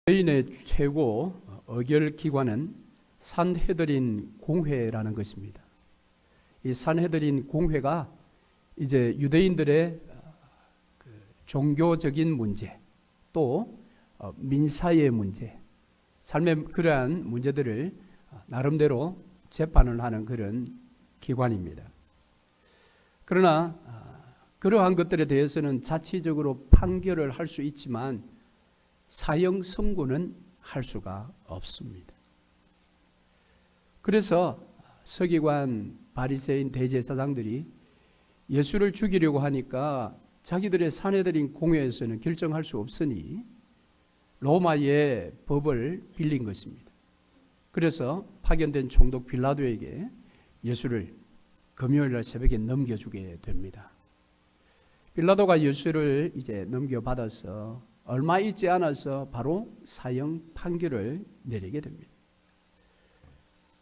유대인의 최고 의결기관은 산헤드린 공회라는 것입니다. 이 산헤드린 공회가 이제 유대인들의 종교적인 문제, 또 민사의 문제, 삶의 그러한 문제들을 나름대로 재판을 하는 그런 기관입니다. 그러나 그러한 것들에 대해서는 자치적으로 판결을 할 수 있지만 사형 선고는 할 수가 없습니다. 그래서 서기관, 바리새인, 대제사장들이 예수를 죽이려고 하니까 자기들의 산헤드린 공회에서는 결정할 수 없으니 로마의 법을 빌린 것입니다. 그래서 파견된 총독 빌라도에게 예수를 금요일날 새벽에 넘겨주게 됩니다. 빌라도가 예수를 이제 넘겨받아서 얼마 있지 않아서 바로 사형 판결을 내리게 됩니다.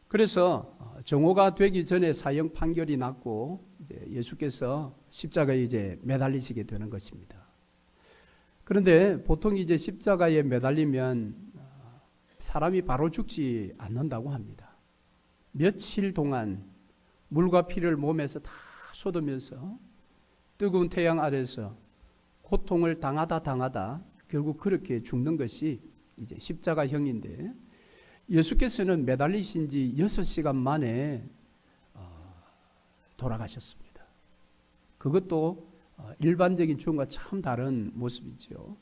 그래서 정오가 되기 전에 사형 판결이 났고 이제 예수께서 십자가에 이제 매달리시게 되는 것입니다. 그런데 보통 이제 십자가에 매달리면 사람이 바로 죽지 않는다고 합니다. 며칠 동안 물과 피를 몸에서 다 쏟으면서 뜨거운 태양 아래서 고통을 당하다 결국 그렇게 죽는 것이 이제 십자가형인데, 예수께서는 매달리신 지 6시간 만에 돌아가셨습니다. 그것도 일반적인 죽음과 참 다른 모습이죠.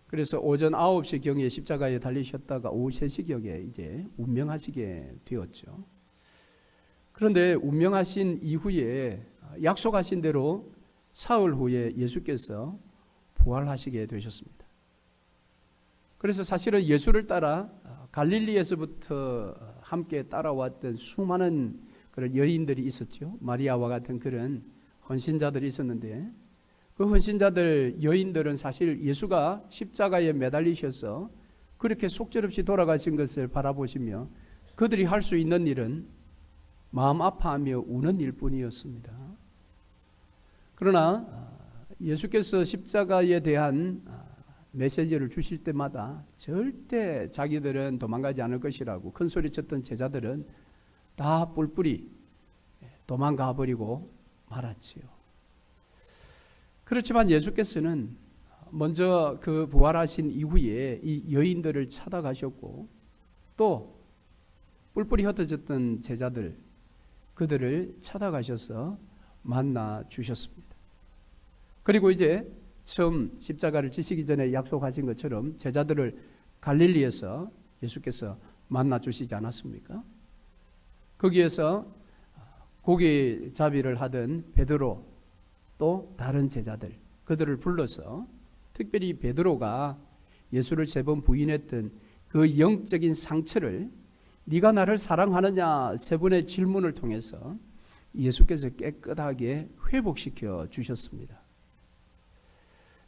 그래서 오전 9시경에 십자가에 달리셨다가 오후 3시경에 이제 운명하시게 되었죠. 그런데 운명하신 이후에 약속하신 대로 사흘 후에 예수께서 부활하시게 되셨습니다. 그래서 사실은 예수를 따라 갈릴리에서부터 함께 따라왔던 수많은 그런 여인들이 있었죠. 마리아와 같은 그런 헌신자들이 있었는데, 그 헌신자들 여인들은 사실 예수가 십자가에 매달리셔서 그렇게 속절없이 돌아가신 것을 바라보시며 그들이 할 수 있는 일은 마음 아파하며 우는 일뿐이었습니다. 그러나 예수께서 십자가에 대한 메시지를 주실 때마다 절대 자기들은 도망가지 않을 것이라고 큰 소리쳤던 제자들은 다 뿔뿔이 도망가 버리고 말았지요. 그렇지만 예수께서는 먼저 그 부활하신 이후에 이 여인들을 찾아가셨고, 또 뿔뿔이 흩어졌던 제자들, 그들을 찾아가셔서 만나 주셨습니다. 그리고 이제 처음 십자가를 지시기 전에 약속하신 것처럼 제자들을 갈릴리에서 예수께서 만나 주시지 않았습니까? 거기에서 고기잡이를 하던 베드로, 또 다른 제자들, 그들을 불러서 특별히 베드로가 예수를 3번 부인했던 그 영적인 상처를 네가 나를 사랑하느냐 3번의 질문을 통해서 예수께서 깨끗하게 회복시켜 주셨습니다.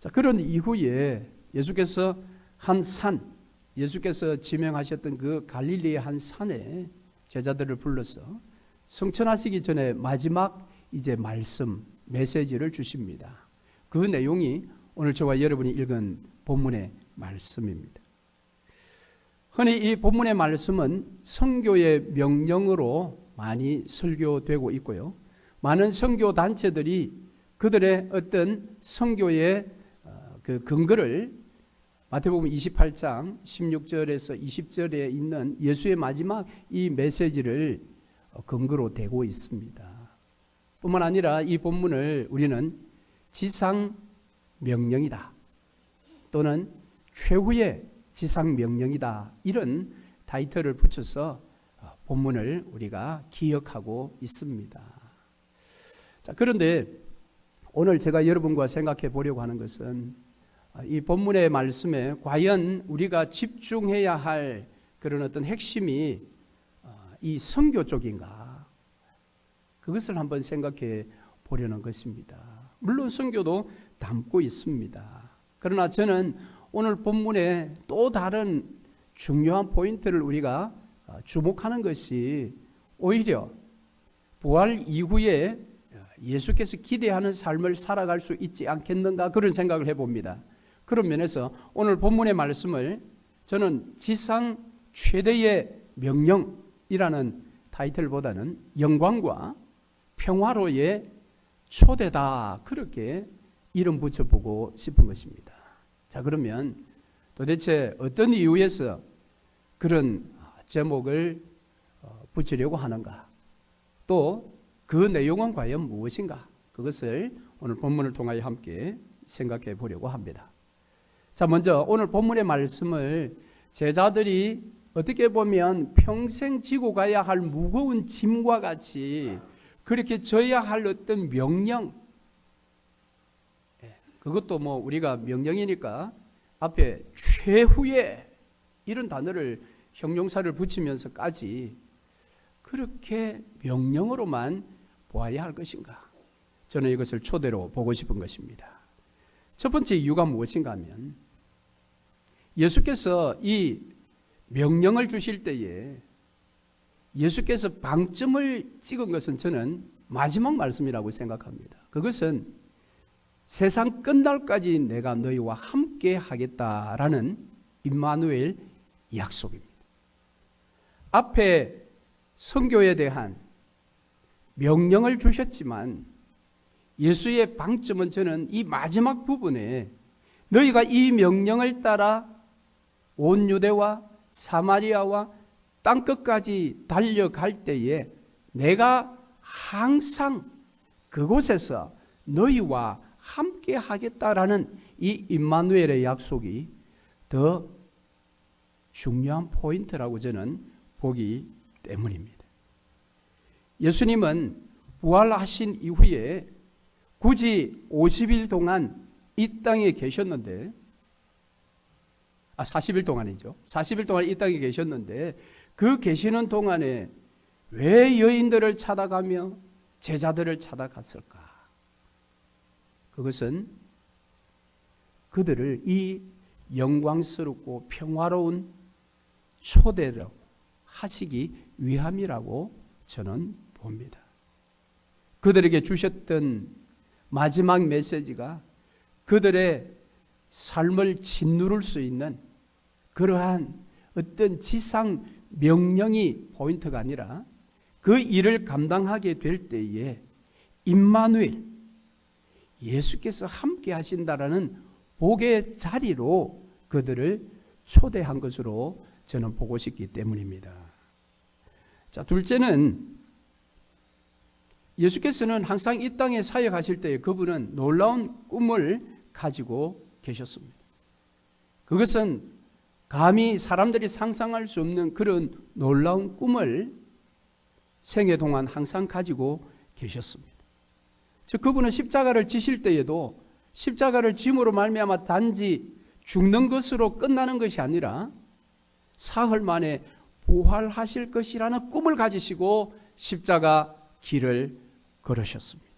자, 그런 이후에 예수께서 한 산, 예수께서 지명하셨던 그 갈릴리의 한 산에 제자들을 불러서 성천하시기 전에 마지막 이제 말씀, 메시지를 주십니다. 그 내용이 오늘 저와 여러분이 읽은 본문의 말씀입니다. 흔히 이 본문의 말씀은 선교의 명령으로 많이 설교되고 있고요. 많은 선교 단체들이 그들의 어떤 선교의 그 근거를 마태복음 28장 16절에서 20절에 있는 예수의 마지막 이 메시지를 근거로 대고 있습니다. 뿐만 아니라 이 본문을 우리는 지상 명령이다, 또는 최후의 지상 명령이다, 이런 타이틀을 붙여서 본문을 우리가 기억하고 있습니다. 자, 그런데 오늘 제가 여러분과 생각해 보려고 하는 것은 이 본문의 말씀에 과연 우리가 집중해야 할 그런 어떤 핵심이 이 선교 쪽인가, 그것을 한번 생각해 보려는 것입니다. 물론 선교도 담고 있습니다. 그러나 저는 오늘 본문에 또 다른 중요한 포인트를 우리가 주목하는 것이 오히려 부활 이후에 예수께서 기대하는 삶을 살아갈 수 있지 않겠는가, 그런 생각을 해봅니다. 그런 면에서 오늘 본문의 말씀을 저는 지상 최대의 명령이라는 타이틀보다는 영광과 평화로의 초대다, 그렇게 이름 붙여보고 싶은 것입니다. 자, 그러면 도대체 어떤 이유에서 그런 제목을 붙이려고 하는가? 또 그 내용은 과연 무엇인가? 그것을 오늘 본문을 통하여 함께 생각해 보려고 합니다. 자, 먼저 오늘 본문의 말씀을 제자들이 어떻게 보면 평생 지고 가야 할 무거운 짐과 같이 그렇게 져야 할 어떤 명령, 그것도 뭐 우리가 명령이니까 앞에 최후의 이런 단어를 형용사를 붙이면서까지 그렇게 명령으로만 보아야 할 것인가? 저는 이것을 초대로 보고 싶은 것입니다. 첫 번째 이유가 무엇인가 하면 예수께서 이 명령을 주실 때에 예수께서 방점을 찍은 것은 저는 마지막 말씀이라고 생각합니다. 그것은 세상 끝날까지 내가 너희와 함께 하겠다라는 임마누엘 약속입니다. 앞에 선교에 대한 명령을 주셨지만 예수의 방점은 저는 이 마지막 부분에 너희가 이 명령을 따라 온 유대와 사마리아와 땅끝까지 달려갈 때에 내가 항상 그곳에서 너희와 함께 하겠다라는 이 임마누엘의 약속이 더 중요한 포인트라고 저는 보기 때문입니다. 예수님은 부활하신 이후에 굳이 50일 동안 이 땅에 계셨는데 40일 동안이죠. 40일 동안 이 땅에 계셨는데 그 계시는 동안에 왜 여인들을 찾아가며 제자들을 찾아갔을까? 그것은 그들을 이 영광스럽고 평화로운 초대로 하시기 위함이라고 저는 봅니다. 그들에게 주셨던 마지막 메시지가 그들의 삶을 짓누를 수 있는 그러한 어떤 지상 명령이 포인트가 아니라 그 일을 감당하게 될 때에 임마누엘, 예수께서 함께 하신다라는 복의 자리로 그들을 초대한 것으로 저는 보고 싶기 때문입니다. 자, 둘째는 예수께서는 항상 이 땅에 사역하실 때 그분은 놀라운 꿈을 가지고 계셨습니다. 그것은 감히 사람들이 상상할 수 없는 그런 놀라운 꿈을 생애 동안 항상 가지고 계셨습니다. 즉 그분은 십자가를 지실 때에도 십자가를 짐으로 말미암아 단지 죽는 것으로 끝나는 것이 아니라 사흘 만에 부활하실 것이라는 꿈을 가지시고 십자가 길을 걸으셨습니다.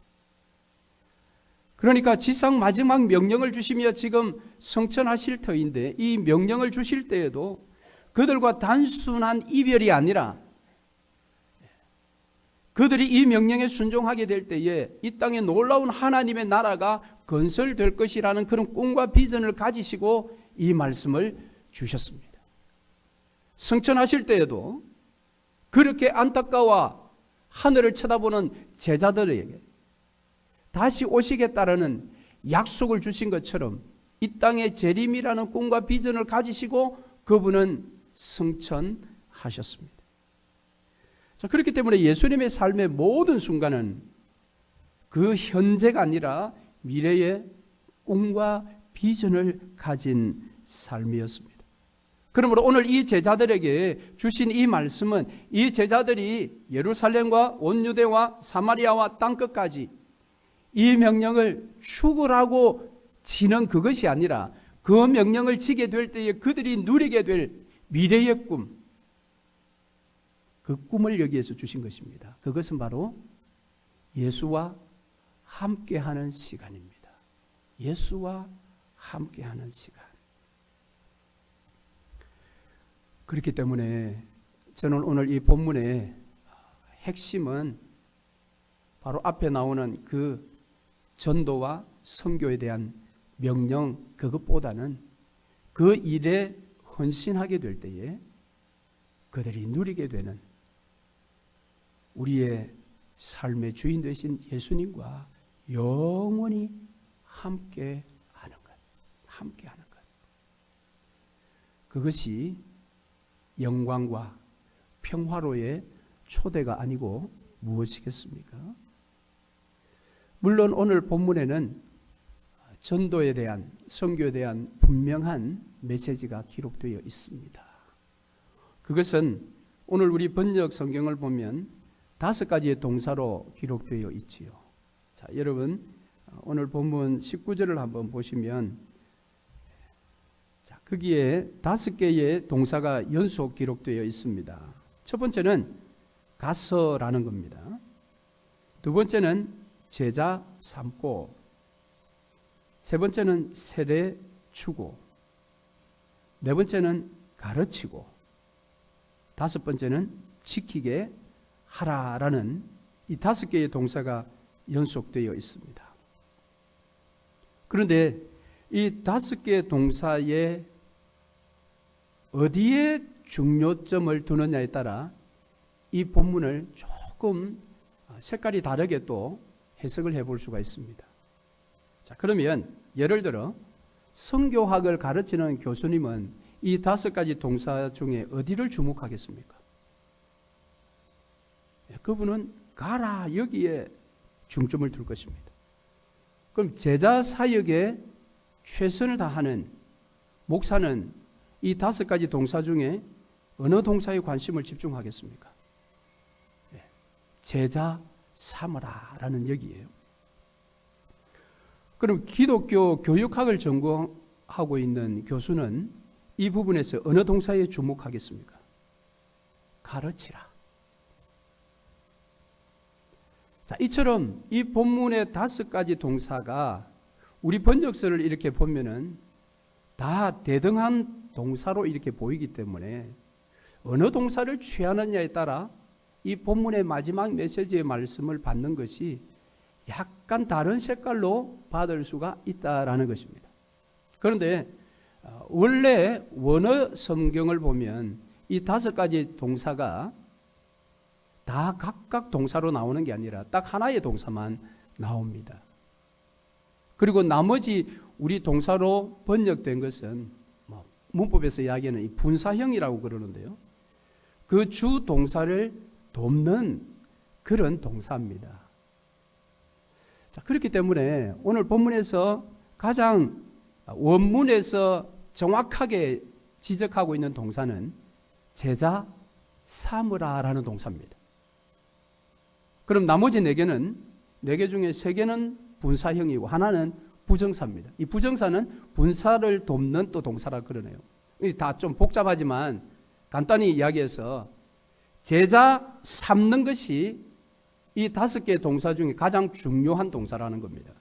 그러니까 지상 마지막 명령을 주시며 지금 성천하실 터인데 이 명령을 주실 때에도 그들과 단순한 이별이 아니라 그들이 이 명령에 순종하게 될 때에 이 땅에 놀라운 하나님의 나라가 건설될 것이라는 그런 꿈과 비전을 가지시고 이 말씀을 주셨습니다. 성천하실 때에도 그렇게 안타까워 하늘을 쳐다보는 제자들에게 다시 오시겠다라는 약속을 주신 것처럼 이 땅에 재림이라는 꿈과 비전을 가지시고 그분은 승천하셨습니다. 자, 그렇기 때문에 예수님의 삶의 모든 순간은 그 현재가 아니라 미래의 꿈과 비전을 가진 삶이었습니다. 그러므로 오늘 이 제자들에게 주신 이 말씀은 이 제자들이 예루살렘과 온 유대와 사마리아와 땅끝까지 이 명령을 추구하고 지는 그것이 아니라 그 명령을 지게 될 때에 그들이 누리게 될 미래의 꿈, 그 꿈을 여기에서 주신 것입니다. 그것은 바로 예수와 함께하는 시간입니다. 예수와 함께하는 시간. 그렇기 때문에 저는 오늘 이 본문의 핵심은 바로 앞에 나오는 그 전도와 선교에 대한 명령 그것보다는 그 일의 헌신하게 될 때에 그들이 누리게 되는 우리의 삶의 주인 되신 예수님과 영원히 함께 하는 것. 함께 하는 것. 그것이 영광과 평화로의 초대가 아니고 무엇이겠습니까? 물론 오늘 본문에는 전도에 대한, 선교에 대한 분명한 메시지가 기록되어 있습니다. 그것은 오늘 우리 번역 성경을 보면 5가지의 동사로 기록되어 있지요. 자, 여러분 오늘 본문 19절을 한번 보시면 자, 거기에 5개의 동사가 연속 기록되어 있습니다. 첫 번째는 가서라는 겁니다. 두 번째는 제자 삼고, 세 번째는 세례 주고, 네 번째는 가르치고, 다섯 번째는 지키게 하라라는 이 5개의 동사가 연속되어 있습니다. 그런데 이 5개의 동사에 어디에 중요점을 두느냐에 따라 이 본문을 조금 색깔이 다르게 또 해석을 해볼 수가 있습니다. 자, 그러면 예를 들어 성교학을 가르치는 교수님은 이 5가지 동사 중에 어디를 주목하겠습니까? 그분은 가라 여기에 중점을 둘 것입니다. 그럼 제자 사역에 최선을 다하는 목사는 이 5가지 동사 중에 어느 동사에 관심을 집중하겠습니까? 제자 삼으라라는 여기에요. 그럼 기독교 교육학을 전공하고 있는 교수는 이 부분에서 어느 동사에 주목하겠습니까? 가르치라. 자, 이처럼 이 본문의 5가지 동사가 우리 번역서를 이렇게 보면은 다 대등한 동사로 이렇게 보이기 때문에 어느 동사를 취하느냐에 따라 이 본문의 마지막 메시지의 말씀을 받는 것이 약간 다른 색깔로 받을 수가 있다라는 것입니다. 그런데 원래 원어 성경을 보면 이 5가지 동사가 다 각각 동사로 나오는 게 아니라 딱 하나의 동사만 나옵니다. 그리고 나머지 우리 동사로 번역된 것은 문법에서 이야기하는 이 분사형이라고 그러는데요. 그 주 동사를 돕는 그런 동사입니다. 자, 그렇기 때문에 오늘 본문에서 가장 원문에서 정확하게 지적하고 있는 동사는 제자 삼으라라는 동사입니다. 그럼 나머지 4개 중에 3개는 분사형이고 하나는 부정사입니다. 이 부정사는 분사를 돕는 또 동사라 그러네요. 다 좀 복잡하지만 간단히 이야기해서 제자 삼는 것이 이 5개의 동사 중에 가장 중요한 동사라는 겁니다.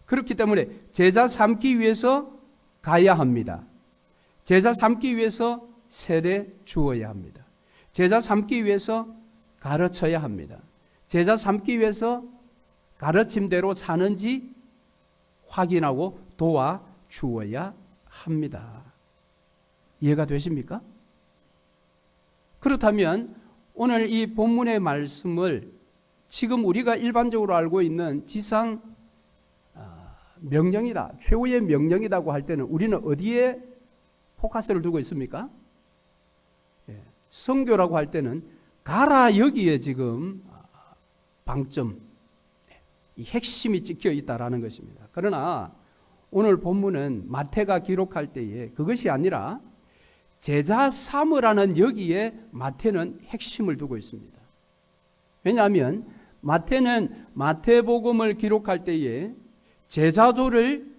그렇기 때문에 제자 삼기 위해서 가야 합니다. 제자 삼기 위해서 세례 주어야 합니다. 제자 삼기 위해서 가르쳐야 합니다. 제자 삼기 위해서 가르침대로 사는지 확인하고 도와주어야 합니다. 이해가 되십니까? 그렇다면 오늘 이 본문의 말씀을 지금 우리가 일반적으로 알고 있는 지상 명령이다, 최후의 명령이라고 할 때는 우리는 어디에 포커스를 두고 있습니까? 선교라고 할 때는 가라 여기에 지금 방점, 이 핵심이 찍혀 있다라는 것입니다. 그러나 오늘 본문은 마태가 기록할 때에 그것이 아니라 제자 삼으라는 여기에 마태는 핵심을 두고 있습니다. 왜냐하면 마태는 마태복음을 기록할 때에 제자도를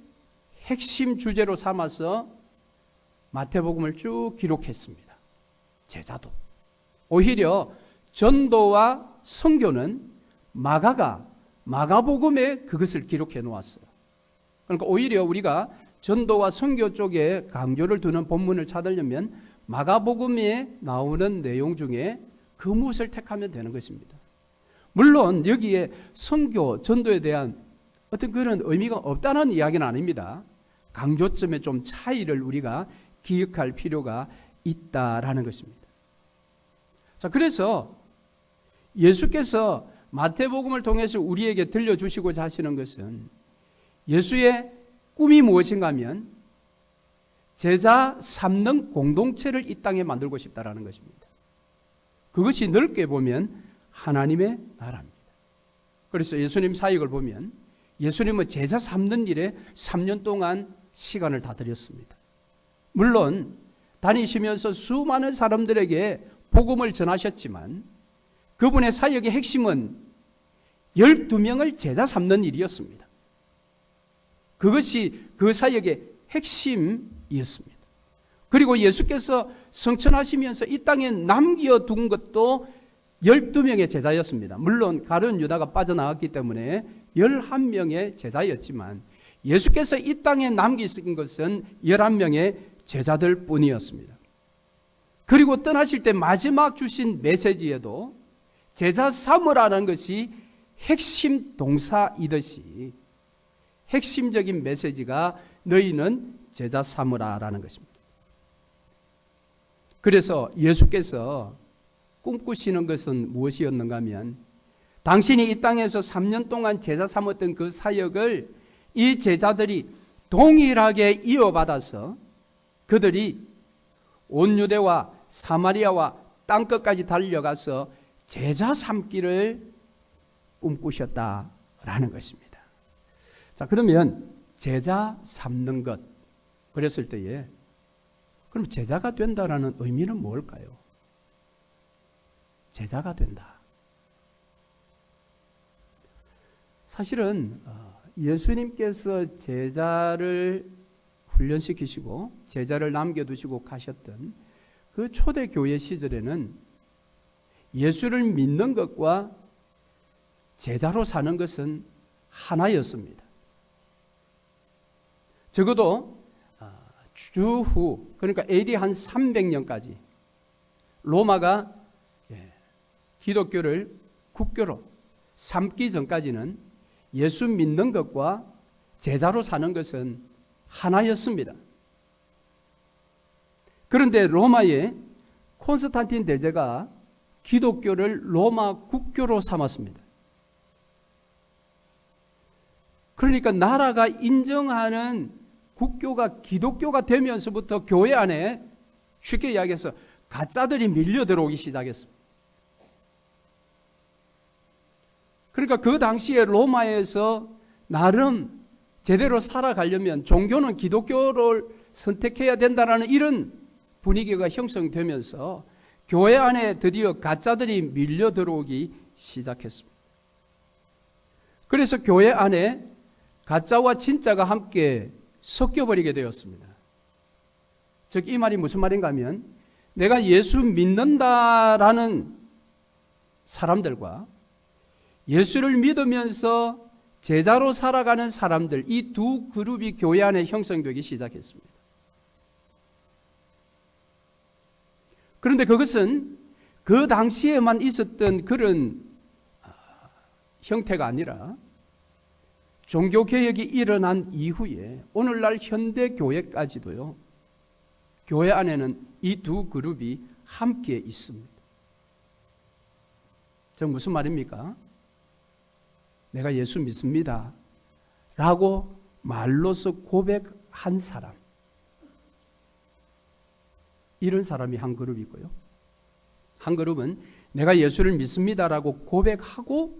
핵심 주제로 삼아서 마태복음을 쭉 기록했습니다. 제자도. 오히려 전도와 선교는 마가가 마가복음에 그것을 기록해 놓았어요. 그러니까 오히려 우리가 전도와 선교 쪽에 강조를 두는 본문을 찾으려면 마가복음에 나오는 내용 중에 그 무엇을 택하면 되는 것입니다. 물론 여기에 선교, 전도에 대한 어떤 그런 의미가 없다는 이야기는 아닙니다. 강조점의 좀 차이를 우리가 기억할 필요가 있다라는 것입니다. 자, 그래서 예수께서 마태복음을 통해서 우리에게 들려주시고자 하시는 것은 예수의 꿈이 무엇인가 하면 제자 삼는 공동체를 이 땅에 만들고 싶다라는 것입니다. 그것이 넓게 보면 하나님의 나라입니다. 그래서 예수님 사역을 보면 예수님은 제자 삼는 일에 3년 동안 시간을 다 들였습니다. 물론 다니시면서 수많은 사람들에게 복음을 전하셨지만 그분의 사역의 핵심은 12명을 제자 삼는 일이었습니다. 그것이 그 사역의 핵심이었습니다. 그리고 예수께서 성천하시면서 이 땅에 남겨둔 것도 12명의 제자였습니다. 물론 가룟 유다가 빠져나왔기 때문에 11명의 제자였지만 예수께서 이 땅에 남기신 것은 11명의 제자들 뿐이었습니다. 그리고 떠나실 때 마지막 주신 메시지에도 제자 삼으라는 것이 핵심 동사이듯이 핵심적인 메시지가 너희는 제자 삼으라라는 것입니다. 그래서 예수께서 꿈꾸시는 것은 무엇이었는가 하면 당신이 이 땅에서 3년 동안 제자 삼았던 그 사역을 이 제자들이 동일하게 이어받아서 그들이 온 유대와 사마리아와 땅끝까지 달려가서 제자 삼기를 꿈꾸셨다라는 것입니다. 자, 그러면 제자 삼는 것 그랬을 때에 그럼 제자가 된다라는 의미는 뭘까요? 제자가 된다. 사실은 예수님께서 제자를 훈련시키시고 제자를 남겨두시고 가셨던 그 초대교회 시절에는 예수를 믿는 것과 제자로 사는 것은 하나였습니다. 적어도 주후 그러니까 AD 한 300년까지 로마가 기독교를 국교로 삼기 전까지는 예수 믿는 것과 제자로 사는 것은 하나였습니다. 그런데 로마의 콘스탄틴 대제가 기독교를 로마 국교로 삼았습니다. 그러니까 나라가 인정하는 국교가 기독교가 되면서부터 교회 안에 쉽게 이야기해서 가짜들이 밀려 들어오기 시작했습니다. 그러니까 그 당시에 로마에서 나름 제대로 살아가려면 종교는 기독교를 선택해야 된다는 이런 분위기가 형성되면서 교회 안에 드디어 가짜들이 밀려 들어오기 시작했습니다. 그래서 교회 안에 가짜와 진짜가 함께 섞여버리게 되었습니다. 즉 이 말이 무슨 말인가 하면 내가 예수 믿는다라는 사람들과 예수를 믿으면서 제자로 살아가는 사람들 이 두 그룹이 교회 안에 형성되기 시작했습니다. 그런데 그것은 그 당시에만 있었던 그런 형태가 아니라 종교개혁이 일어난 이후에 오늘날 현대교회까지도요. 교회 안에는 이 두 그룹이 함께 있습니다. 저 무슨 말입니까? 내가 예수 믿습니다 라고 말로서 고백한 사람 이런 사람이 한 그룹이고요. 한 그룹은 내가 예수를 믿습니다라고 고백하고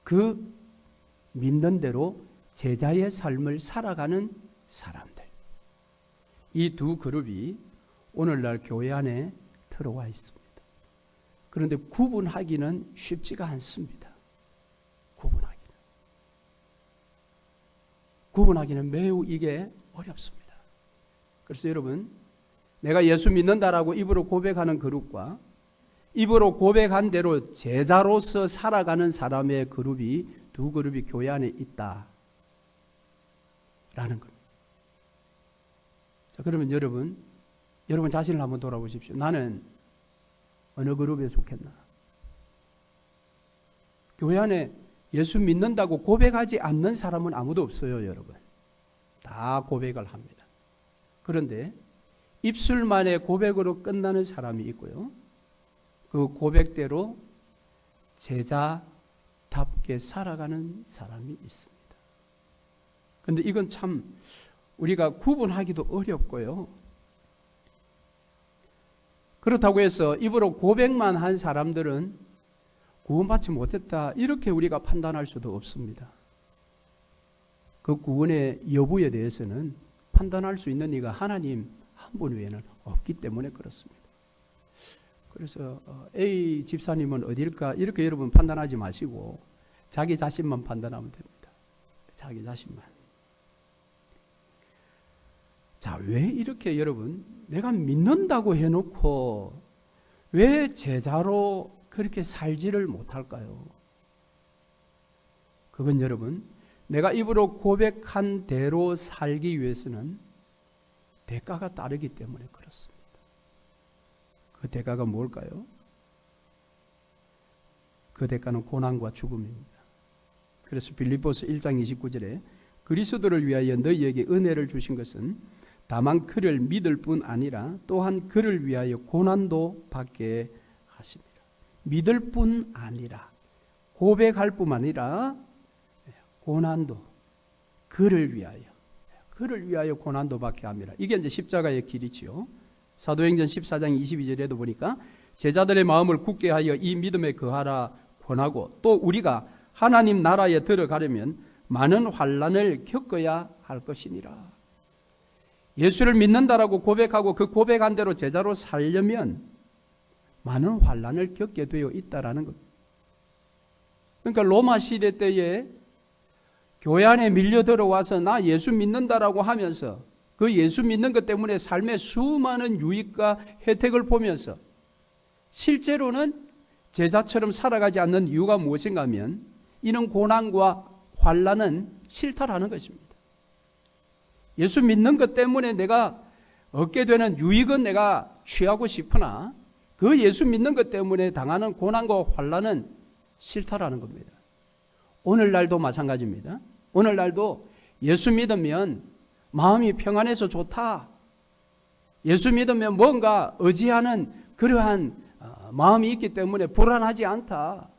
그 믿는 대로 제자의 삶을 살아가는 사람들. 이 두 그룹이 오늘날 교회 안에 들어와 있습니다. 그런데 구분하기는 쉽지가 않습니다. 구분하기는 매우 이게 어렵습니다. 그래서 여러분 내가 예수 믿는다라고 입으로 고백하는 그룹과 입으로 고백한 대로 제자로서 살아가는 사람의 그룹이 두 그룹이 교회 안에 있다라는 겁니다. 자, 그러면 여러분 자신을 한번 돌아보십시오. 나는 어느 그룹에 속했나? 교회 안에 예수 믿는다고 고백하지 않는 사람은 아무도 없어요, 여러분. 다 고백을 합니다. 그런데 입술만의 고백으로 끝나는 사람이 있고요. 그 고백대로 제자답게 살아가는 사람이 있습니다. 그런데 이건 참 우리가 구분하기도 어렵고요. 그렇다고 해서 입으로 고백만 한 사람들은 구원받지 못했다, 이렇게 우리가 판단할 수도 없습니다. 그 구원의 여부에 대해서는 판단할 수 있는 이가 하나님 한 분 외에는 없기 때문에 그렇습니다. 그래서 A 집사님은 어딜까, 이렇게 여러분 판단하지 마시고 자기 자신만 판단하면 됩니다. 자기 자신만. 자, 왜 이렇게 여러분 내가 믿는다고 해놓고 왜 제자로 그렇게 살지를 못할까요? 그건 여러분, 내가 입으로 고백한 대로 살기 위해서는 대가가 따르기 때문에 그렇습니다. 그 대가가 뭘까요? 그 대가는 고난과 죽음입니다. 그래서 빌립보서 1장 29절에 그리스도를 위하여 너희에게 은혜를 주신 것은 다만 그를 믿을 뿐 아니라 또한 그를 위하여 고난도 받게 하십니다. 믿을 뿐 아니라, 고백할 뿐 아니라 고난도, 그를 위하여 고난도 받게 합니다. 이게 이제 십자가의 길이지요. 사도행전 14장 22절에도 보니까 제자들의 마음을 굳게 하여 이 믿음에 거하라 권하고, 또 우리가 하나님 나라에 들어가려면 많은 환난을 겪어야 할 것이니라. 예수를 믿는다라고 고백하고 그 고백한 대로 제자로 살려면 많은 환난을 겪게 되어 있다라는 것. 그러니까 로마 시대 때에 교회 안에 밀려 들어와서 나 예수 믿는다라고 하면서 그 예수 믿는 것 때문에 삶의 수많은 유익과 혜택을 보면서 실제로는 제자처럼 살아가지 않는 이유가 무엇인가 하면 이는 고난과 환난은 싫다라는 것입니다. 예수 믿는 것 때문에 내가 얻게 되는 유익은 내가 취하고 싶으나 그 예수 믿는 것 때문에 당하는 고난과 환난은 싫다라는 겁니다. 오늘날도 마찬가지입니다. 오늘날도 예수 믿으면 마음이 평안해서 좋다, 예수 믿으면 뭔가 의지하는 그러한 마음이 있기 때문에 불안하지 않다,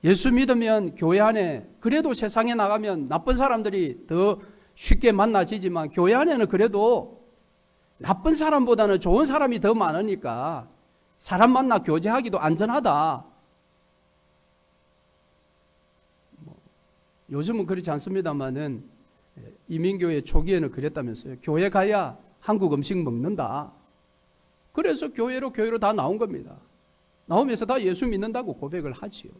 예수 믿으면 교회 안에 그래도 세상에 나가면 나쁜 사람들이 더 쉽게 만나지지만 교회 안에는 그래도 나쁜 사람보다는 좋은 사람이 더 많으니까 사람 만나 교제하기도 안전하다. 요즘은 그렇지 않습니다만은 이민교회 초기에는 그랬다면서요. 교회 가야 한국 음식 먹는다. 그래서 교회로 다 나온 겁니다. 나오면서 다 예수 믿는다고 고백을 하지요.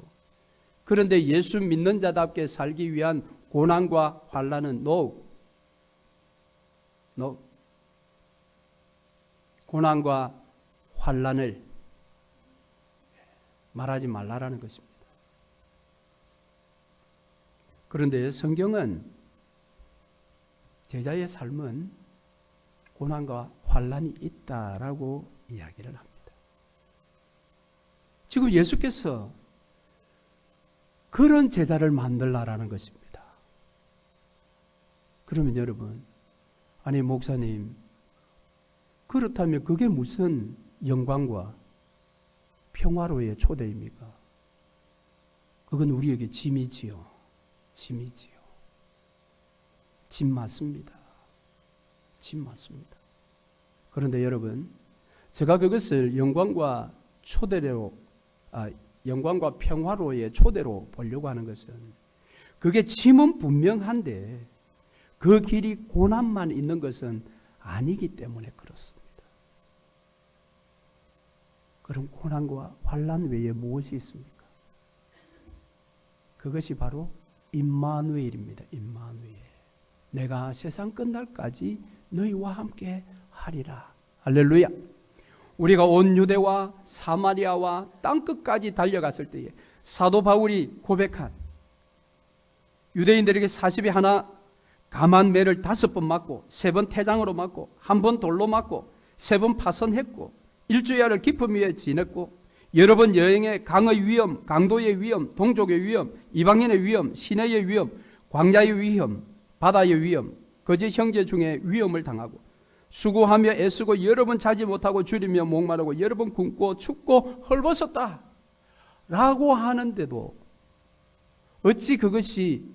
그런데 예수 믿는 자답게 살기 위한 고난과 환난은 no. 고난과 환난을 말하지 말라라는 것입니다. 그런데 성경은 제자의 삶은 고난과 환난이 있다라고 이야기를 합니다. 지금 예수께서 그런 제자를 만들라라는 것입니다. 그러면 여러분, 아니 목사님, 그렇다면 그게 무슨 영광과 평화로의 초대입니까? 그건 우리에게 짐이지요. 짐이지요. 짐 맞습니다. 짐 맞습니다. 그런데 여러분, 제가 그것을 영광과 평화로의 초대로 보려고 하는 것은, 그게 짐은 분명한데 그 길이 고난만 있는 것은 아니기 때문에 그렇습니다. 그럼 고난과 환난 외에 무엇이 있습니까? 그것이 바로 임마누엘입니다. 임마누엘. 내가 세상 끝날까지 너희와 함께 하리라. 할렐루야. 우리가 온 유대와 사마리아와 땅끝까지 달려갔을 때에 사도 바울이 고백한, 유대인들에게 40에 하나 감한 매를 5번 맞고 3번 태장으로 맞고 1번 돌로 맞고 3번 파선했고 일주야를 깊음 위에 지냈고 여러 번 여행에 강의 위험, 강도의 위험, 동족의 위험, 이방인의 위험, 시내의 위험, 광야의 위험, 바다의 위험, 거짓 형제 중에 위험을 당하고 수고하며 애쓰고 여러 번 자지 못하고 줄이며 목마르고 여러 번 굶고 춥고 헐벗었다 라고 하는데도 어찌 그것이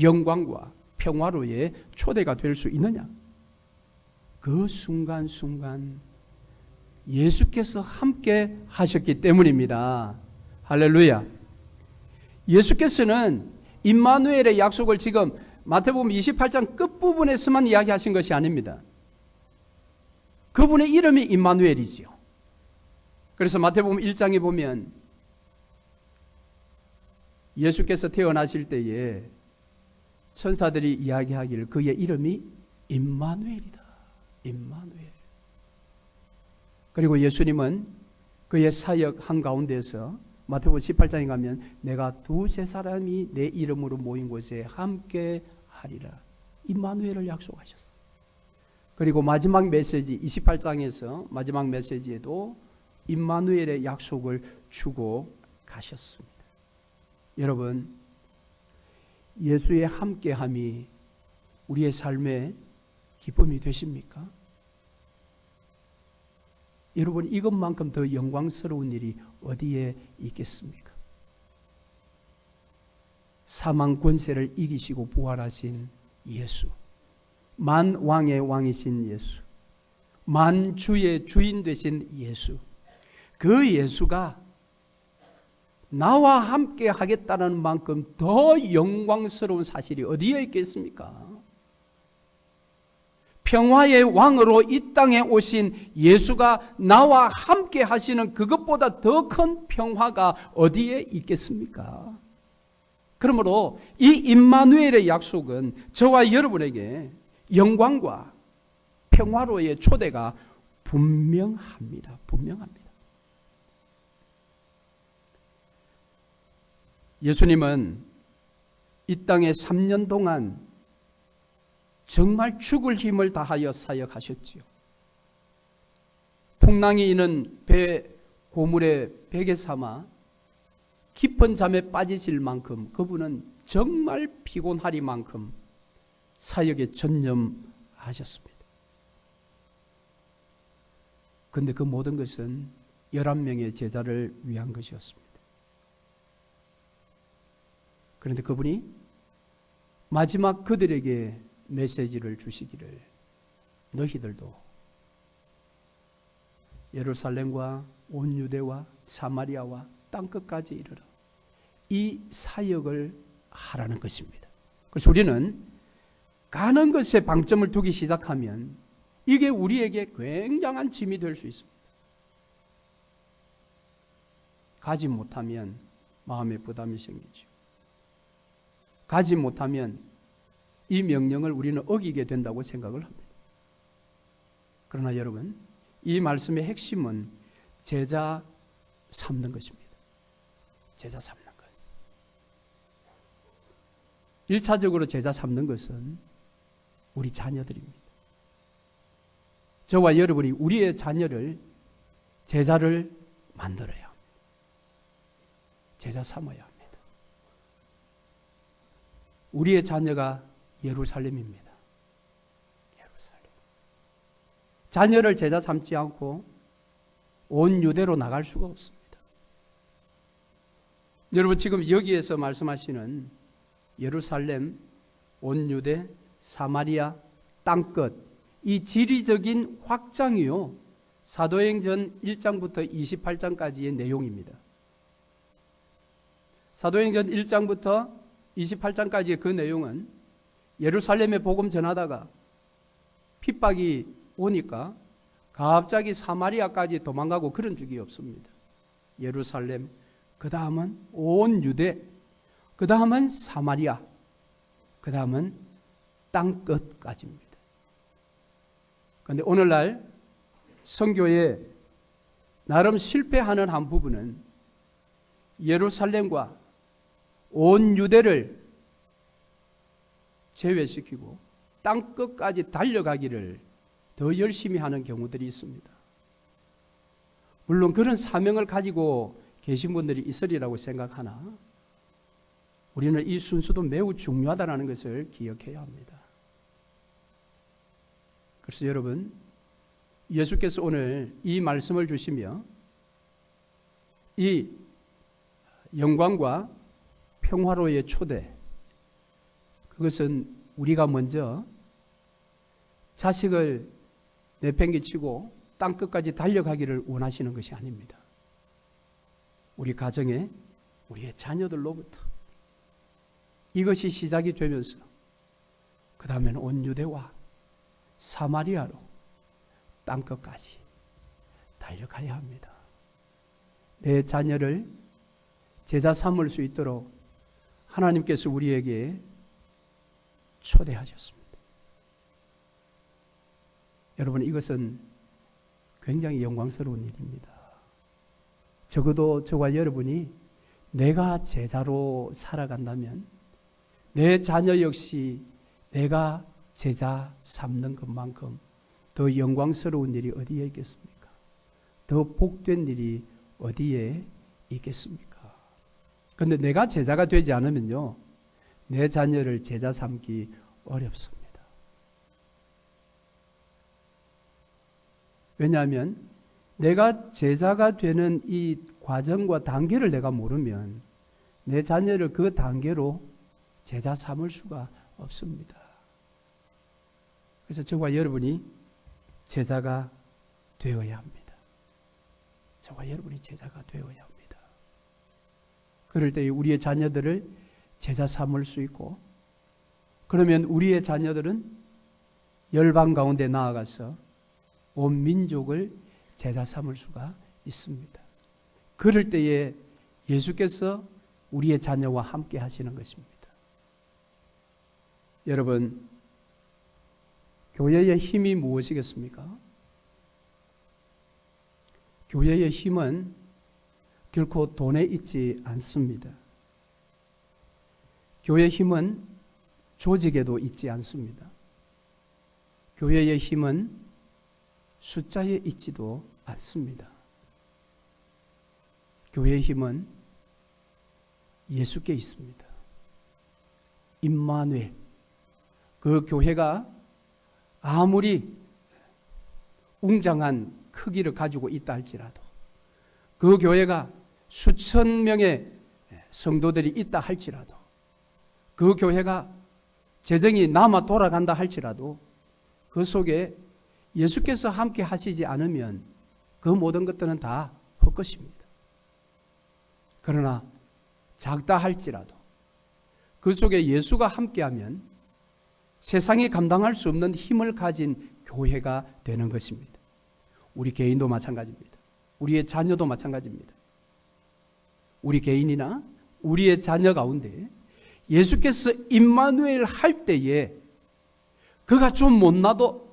영광과 평화로의 초대가 될 수 있느냐? 그 순간순간 예수께서 함께 하셨기 때문입니다. 할렐루야. 예수께서는 임마누엘의 약속을 지금 마태복음 28장 끝부분에서만 이야기하신 것이 아닙니다. 그분의 이름이 임마누엘이지요. 그래서 마태복음 1장에 보면 예수께서 태어나실 때에 천사들이 이야기하기를 그의 이름이 임마누엘이다. 임마누엘. 그리고 예수님은 그의 사역 한가운데에서 마태복음 18장에 가면 내가 두세 사람이 내 이름으로 모인 곳에 함께 하리라. 임마누엘을 약속하셨어요. 그리고 마지막 메시지 28장에서 마지막 메시지에도 임마누엘의 약속을 주고 가셨습니다. 여러분, 예수의 함께함이 우리의 삶의 기쁨이 되십니까? 여러분, 이것만큼 더 영광스러운 일이 어디에 있겠습니까? 사망 권세를 이기시고 부활하신 예수, 만왕의 왕이신 예수, 만주의 주인 되신 예수, 그 예수가 나와 함께 하겠다는 만큼 더 영광스러운 사실이 어디에 있겠습니까? 평화의 왕으로 이 땅에 오신 예수가 나와 함께 하시는 그것보다 더 큰 평화가 어디에 있겠습니까? 그러므로 이 임마누엘의 약속은 저와 여러분에게 영광과 평화로의 초대가 분명합니다. 분명합니다. 예수님은 이 땅에 3년 동안 정말 죽을 힘을 다하여 사역하셨지요. 풍랑이 있는 배 고물에 베개 삼아 깊은 잠에 빠지실 만큼 그분은 정말 피곤하리만큼 사역에 전념하셨습니다. 그런데 그 모든 것은 11명의 제자를 위한 것이었습니다. 그런데 그분이 마지막 그들에게 메시지를 주시기를 너희들도 예루살렘과 온 유대와 사마리아와 땅끝까지 이르러 이 사역을 하라는 것입니다. 그래서 우리는 가는 것에 방점을 두기 시작하면 이게 우리에게 굉장한 짐이 될 수 있습니다. 가지 못하면 마음에 부담이 생기죠. 가지 못하면 이 명령을 우리는 어기게 된다고 생각을 합니다. 그러나 여러분, 이 말씀의 핵심은 제자 삼는 것입니다. 제자 삼는 것. 1차적으로 제자 삼는 것은 우리 자녀들입니다. 저와 여러분이 우리의 자녀를 제자를 만들어야 합니다. 제자 삼아야 합니다. 우리의 자녀가 예루살렘입니다. 예루살렘. 자녀를 제자 삼지 않고 온 유대로 나갈 수가 없습니다. 여러분, 지금 여기에서 말씀하시는 예루살렘, 온 유대, 사마리아, 땅끝, 이 지리적인 확장이요, 사도행전 1장부터 28장까지의 내용입니다. 사도행전 1장부터 28장까지의 그 내용은 예루살렘에 복음 전하다가 핍박이 오니까 갑자기 사마리아까지 도망가고 그런 적이 없습니다. 예루살렘, 그 다음은 온 유대, 그 다음은 사마리아, 그 다음은 땅끝까지입니다. 그런데 오늘날 선교에 나름 실패하는 한 부분은 예루살렘과 온 유대를 제외시키고 땅끝까지 달려가기를 더 열심히 하는 경우들이 있습니다. 물론 그런 사명을 가지고 계신 분들이 있으리라고 생각하나 우리는 이 순서도 매우 중요하다는 것을 기억해야 합니다. 그래서 여러분, 예수께서 오늘 이 말씀을 주시며 이 영광과 평화로의 초대, 그것은 우리가 먼저 자식을 내팽개치고 땅끝까지 달려가기를 원하시는 것이 아닙니다. 우리 가정에 우리의 자녀들로부터 이것이 시작이 되면서 그 다음에는 온 유대와 사마리아로 땅끝까지 달려가야 합니다. 내 자녀를 제자 삼을 수 있도록 하나님께서 우리에게 초대하셨습니다. 여러분, 이것은 굉장히 영광스러운 일입니다. 적어도 저와 여러분이 내가 제자로 살아간다면 내 자녀 역시 내가 제자 삼는 것만큼 더 영광스러운 일이 어디에 있겠습니까? 더 복된 일이 어디에 있겠습니까? 그런데 내가 제자가 되지 않으면요, 내 자녀를 제자 삼기 어렵습니다. 왜냐하면 내가 제자가 되는 이 과정과 단계를 내가 모르면 내 자녀를 그 단계로 제자 삼을 수가 없습니다. 그래서 저와 여러분이 제자가 되어야 합니다. 저와 여러분이 제자가 되어야 합니다. 그럴 때 우리의 자녀들을 제자 삼을 수 있고, 그러면 우리의 자녀들은 열방 가운데 나아가서 온 민족을 제자 삼을 수가 있습니다. 그럴 때에 예수께서 우리의 자녀와 함께 하시는 것입니다. 여러분, 교회의 힘이 무엇이겠습니까? 교회의 힘은 결코 돈에 있지 않습니다. 교회의 힘은 조직에도 있지 않습니다. 교회의 힘은 숫자에 있지도 않습니다. 교회의 힘은 예수께 있습니다. 임마누엘, 그 교회가 아무리 웅장한 크기를 가지고 있다 할지라도, 그 교회가 수천 명의 성도들이 있다 할지라도, 그 교회가 재정이 남아 돌아간다 할지라도 그 속에 예수께서 함께 하시지 않으면 그 모든 것들은 다 헛것입니다. 그러나 작다 할지라도 그 속에 예수가 함께하면 세상이 감당할 수 없는 힘을 가진 교회가 되는 것입니다. 우리 개인도 마찬가지입니다. 우리의 자녀도 마찬가지입니다. 우리 개인이나 우리의 자녀 가운데 예수께서 임마누엘 할 때에 그가 좀 못나도,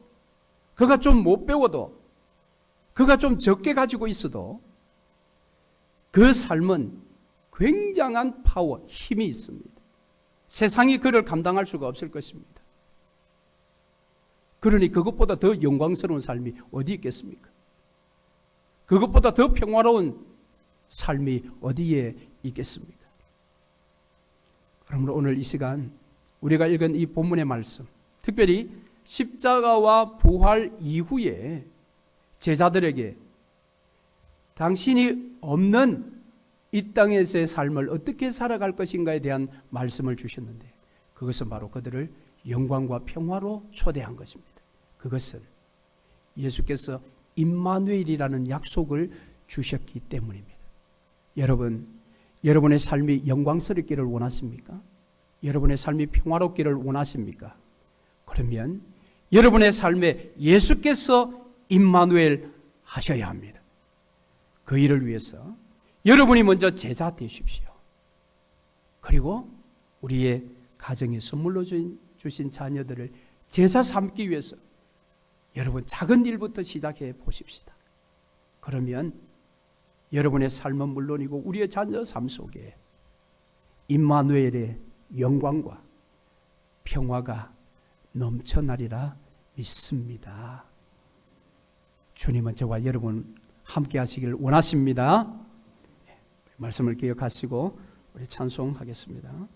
그가 좀 못 배워도, 그가 좀 적게 가지고 있어도 그 삶은 굉장한 파워, 힘이 있습니다. 세상이 그를 감당할 수가 없을 것입니다. 그러니 그것보다 더 영광스러운 삶이 어디 있겠습니까? 그것보다 더 평화로운 삶이 어디에 있겠습니까? 그러므로 오늘 이 시간 우리가 읽은 이 본문의 말씀, 특별히 십자가와 부활 이후에 제자들에게 당신이 없는 이 땅에서의 삶을 어떻게 살아갈 것인가에 대한 말씀을 주셨는데, 그것은 바로 그들을 영광과 평화로 초대한 것입니다. 그것은 예수께서 임마누엘이라는 약속을 주셨기 때문입니다. 여러분, 여러분의 삶이 영광스럽기를 원하십니까? 여러분의 삶이 평화롭기를 원하십니까? 그러면 여러분의 삶에 예수께서 임마누엘 하셔야 합니다. 그 일을 위해서 여러분이 먼저 제자 되십시오. 그리고 우리의 가정에 선물로 주신 자녀들을 제자 삼기 위해서 여러분 작은 일부터 시작해 보십시다. 그러면 여러분의 삶은 물론이고 우리의 자녀 삶 속에 임마누엘의 영광과 평화가 넘쳐나리라 믿습니다. 주님은 저와 여러분 함께 하시길 원하십니다. 말씀을 기억하시고 우리 찬송하겠습니다.